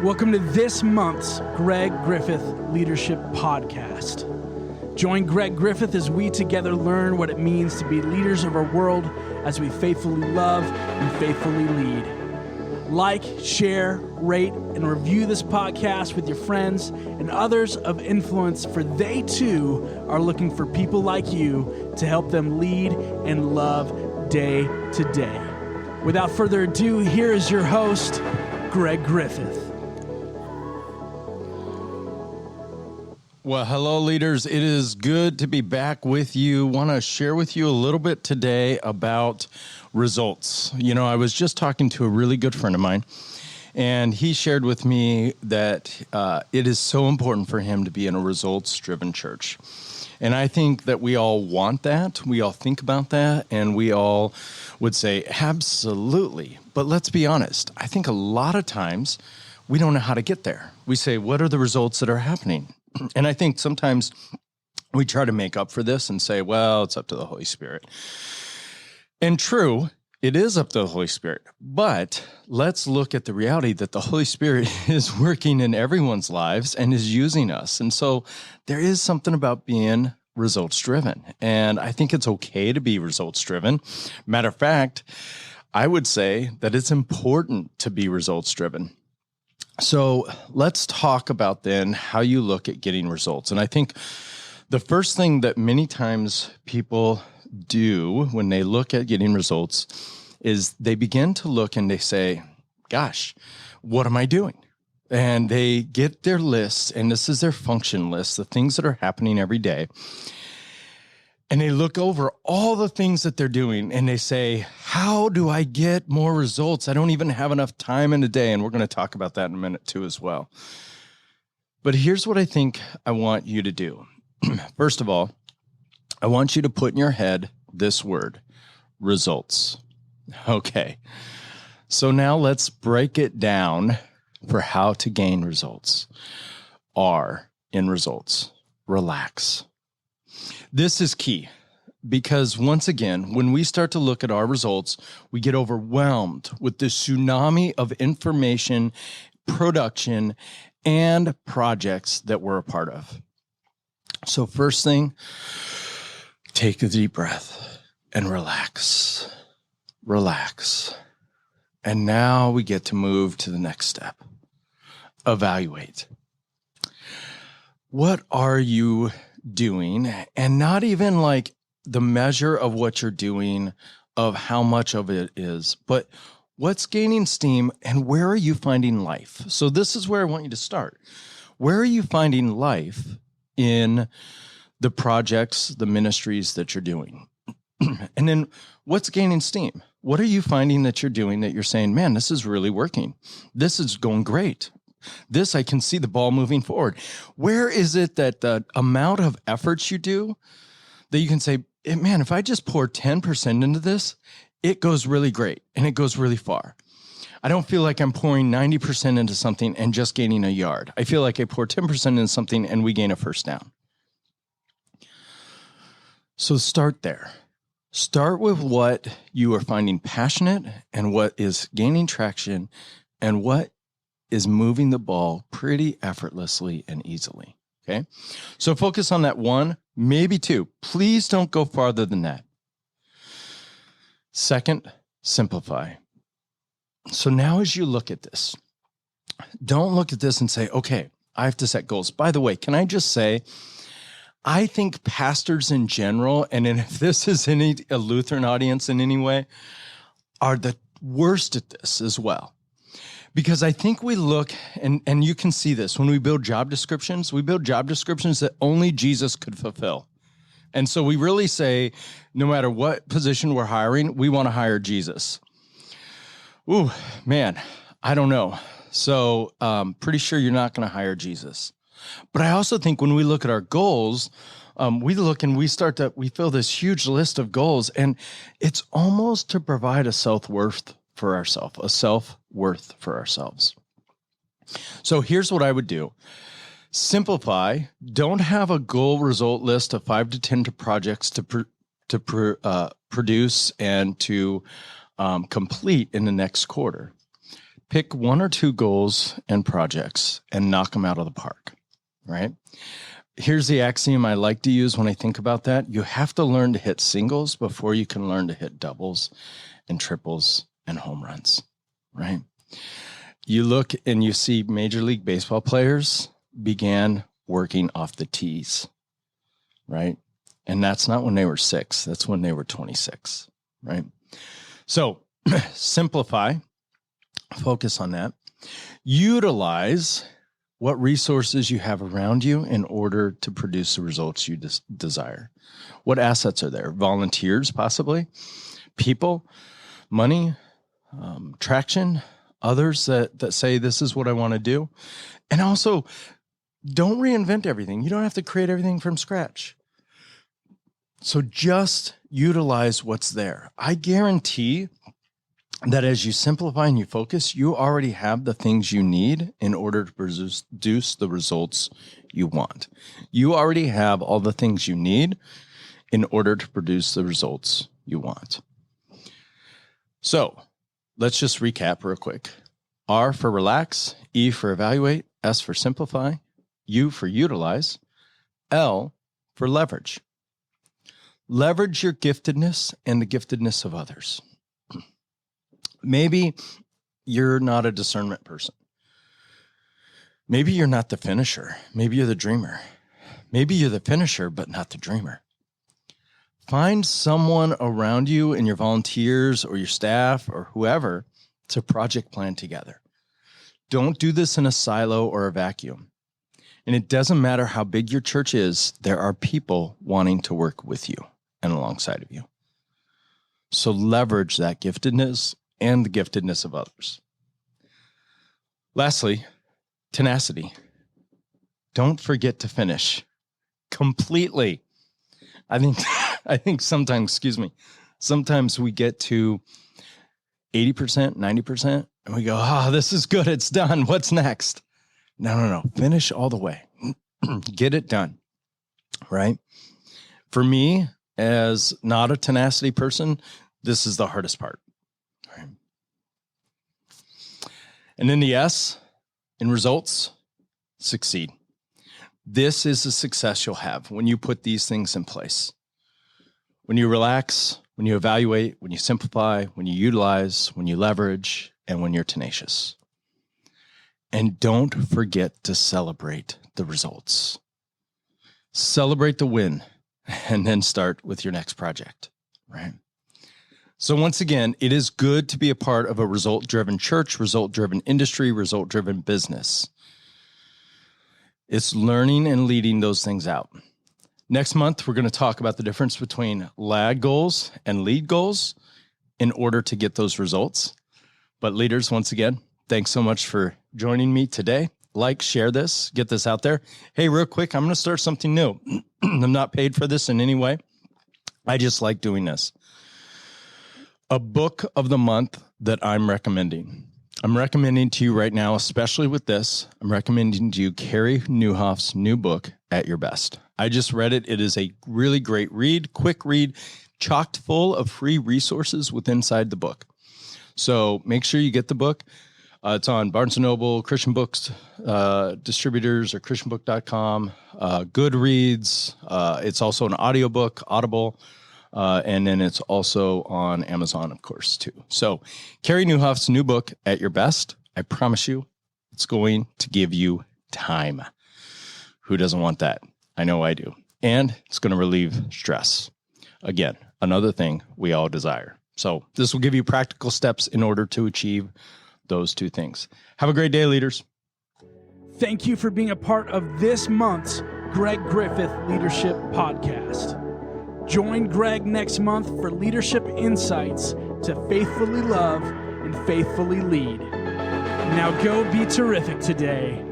Welcome to this month's Greg Griffith Leadership Podcast. Join Greg Griffith as we together learn what it means to be leaders of our world as we faithfully love and faithfully lead. Like, share, rate, and review this podcast with your friends and others of influence, for they too are looking for people like you to help them lead and love day to day. Without further ado, here is your host, Greg Griffith. Well, hello, leaders. It is good to be back with you. Want to share with you a little bit today about results. You know, I was just talking to a really good friend of mine, and he shared with me that it is so important for him to be in a results-driven church. And I think that we all want that. We all think about that, and we all would say, absolutely. But let's be honest. I think a lot of times we don't know how to get there. We say, what are the results that are happening? And I think sometimes we try to make up for this and say, well, it's up to the Holy Spirit. And true, it is up to the Holy Spirit. But let's look at the reality that the Holy Spirit is working in everyone's lives and is using us. And so there is something about being results-driven. And I think it's okay to be results-driven. Matter of fact, I would say that it's important to be results-driven. So let's talk about then how you look at getting results. And I think the first thing that many times people do when they look at getting results is they begin to look and they say, gosh, what am I doing? And they get their lists, and this is their function list, the things that are happening every day. And they look over all the things that they're doing and they say, how do I get more results? I don't even have enough time in a day. And we're going to talk about that in a minute too as well. But here's what I think I want you to do. First of all, I want you to put in your head this word, results. Okay. So now let's break it down for how to gain results. R in results, relax. This is key because once again, when we start to look at our results, we get overwhelmed with the tsunami of information, production, and projects that we're a part of. So first thing, take a deep breath and relax. Relax. And now we get to move to the next step. Evaluate. What are you doing? And not even like the measure of what you're doing, of how much of it is, but what's gaining steam and where are you finding life? So this is where I want you to start. Where are you finding life in the projects, the ministries that you're doing? And then what's gaining steam? What are you finding that you're doing that you're saying, man, this is really working. This is going great. This, I can see the ball moving forward. Where is it that the amount of efforts you do that you can say, man, if I just pour 10% into this, it goes really great and it goes really far. I don't feel like I'm pouring 90% into something and just gaining a yard. I feel like I pour 10% into something and we gain a first down. So start there. Start with what you are finding passionate and what is gaining traction and what is moving the ball pretty effortlessly and easily, okay? So focus on that one, maybe two. Please don't go farther than that. Second, simplify. So now as you look at this, don't look at this and say, okay, I have to set goals. By the way, can I just say, I think pastors in general, and if this is a Lutheran audience in any way, are the worst at this as well. Because I think we look, and you can see this, when we build job descriptions, we build job descriptions that only Jesus could fulfill. And so we really say, no matter what position we're hiring, we want to hire Jesus. Ooh, man, I don't know. So pretty sure you're not going to hire Jesus. But I also think when we look at our goals, we look and we fill this huge list of goals, and it's almost to provide a self-worth for ourselves. So here's what I would do. Simplify. Don't have a goal result list of 5 to 10 projects to produce and to complete in the next quarter. Pick 1 or 2 goals and projects and knock them out of the park, right? Here's the axiom I like to use when I think about that. You have to learn to hit singles before you can learn to hit doubles and triples and home runs, right? You look and you see Major League Baseball players began working off the tees, right? And that's not when they were 6. That's when they were 26, right? So simplify, focus on that. Utilize what resources you have around you in order to produce the results you desire. What assets are there? Volunteers, possibly, people, money, traction, others that say, this is what I want to do. And also, don't reinvent everything. You don't have to create everything from scratch. So just utilize what's there. I guarantee that as you simplify and you focus, you already have the things you need in order to produce the results you want. You already have all the things you need in order to produce the results you want. So let's just recap real quick. R for relax, E for evaluate, S for simplify, U for utilize, L for leverage. Leverage your giftedness and the giftedness of others. Maybe you're not a discernment person. Maybe you're not the finisher. Maybe you're the dreamer. Maybe you're the finisher, but not the dreamer. Find someone around you and your volunteers or your staff or whoever to project plan together. Don't do this in a silo or a vacuum. And it doesn't matter how big your church is, there are people wanting to work with you and alongside of you. So leverage that giftedness and the giftedness of others. Lastly, tenacity. Don't forget to finish completely. I think sometimes we get to 80%, 90%, and we go, this is good. It's done. What's next? No. Finish all the way. Get it done, right? For me, as not a tenacity person, this is the hardest part. Right? And then the S, in results, succeed. This is the success you'll have when you put these things in place. When you relax, when you evaluate, when you simplify, when you utilize, when you leverage, and when you're tenacious. And don't forget to celebrate the results. Celebrate the win, and then start with your next project, right? So once again, it is good to be a part of a result-driven church, result-driven industry, result-driven business. It's learning and leading those things out. Next month, we're going to talk about the difference between lag goals and lead goals in order to get those results. But leaders, once again, thanks so much for joining me today. Like, share this, get this out there. Hey, real quick, I'm going to start something new. I'm not paid for this in any way. I just like doing this. A book of the month that I'm recommending. I'm recommending to you right now, especially with this, I'm recommending to you Carey Nieuwhof's new book, At Your Best. I just read it. It is a really great read, quick read, chocked full of free resources inside the book. So make sure you get the book. It's on Barnes & Noble, Christian Books distributors, or christianbook.com, Goodreads. It's also an audiobook, Audible, and then it's also on Amazon, of course, too. So Carey Nieuwhof's new book, At Your Best, I promise you, it's going to give you time. Who doesn't want that? I know I do. And it's going to relieve stress. Again, another thing we all desire. So this will give you practical steps in order to achieve those two things. Have a great day, leaders. Thank you for being a part of this month's Greg Griffith Leadership Podcast. Join Greg next month for leadership insights to faithfully love and faithfully lead. Now go be terrific today.